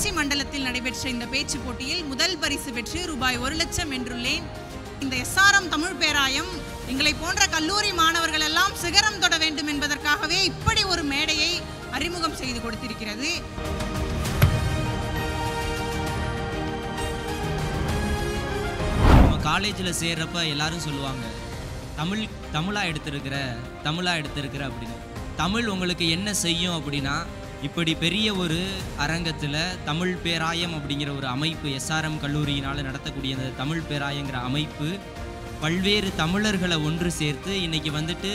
திருச்சி மண்டலத்தில் நடைபெற்ற இந்த பேச்சு போட்டியில் முதல் பரிசு பெற்று ரூபாய் 1,00,000 வென்றுள்ளேன். இந்த SRM தமிழ் பேராயம் எங்களை போன்ற கல்லூரி மாணவர்கள் எல்லாம் சிகரம் தொட வேண்டும் என்பதற்காகவே இப்படி ஒரு மேடையை அறிமுகம் செய்து கொடுத்திருக்கிறது. நம்ம காலேஜில் சேர்றப்ப எல்லாரும் சொல்லுவாங்க, தமிழாக எடுத்திருக்கிற அப்படின்னு. தமிழ் உங்களுக்கு என்ன செய்யும் அப்படின்னா, இப்படி பெரிய ஒரு அரங்கத்தில் தமிழ் பேராயம் அப்படிங்கிற ஒரு அமைப்பு, SRM கல்லூரியினால் நடத்தக்கூடிய அந்த தமிழ் பேராயங்கிற அமைப்பு பல்வேறு தமிழர்களை ஒன்று சேர்த்து இன்றைக்கி வந்துட்டு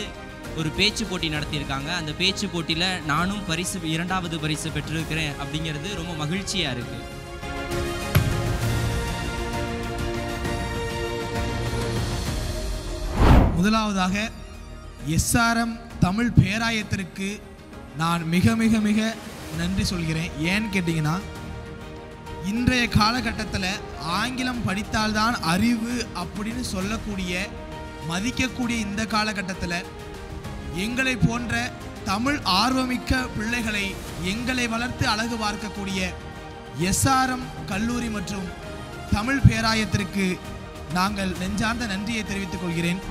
ஒரு பேச்சு போட்டி நடத்தியிருக்காங்க. அந்த பேச்சு போட்டியில் நானும் 2வது பரிசு பெற்றிருக்கிறேன் அப்படிங்கிறது ரொம்ப மகிழ்ச்சியாக இருக்குது. முதலாவதாக SRM தமிழ் பேராயத்திற்கு நான் மிக மிக மிக நன்றி சொல்கிறேன். ஏன்னு கேட்டிங்கன்னா, இன்றைய காலகட்டத்தில் ஆங்கிலம் படித்தால்தான் அறிவு அப்படின்னு சொல்லக்கூடிய மதிக்கக்கூடிய இந்த காலகட்டத்தில் எங்களை போன்ற தமிழ் ஆர்வமிக்க பிள்ளைகளை எங்களை வளர்த்து அழகு பார்க்கக்கூடிய SRM கல்லூரி மற்றும் தமிழ் பேராயத்திற்கு நாங்கள் நெஞ்சார்ந்த நன்றியை தெரிவித்துக் கொள்கிறேன்.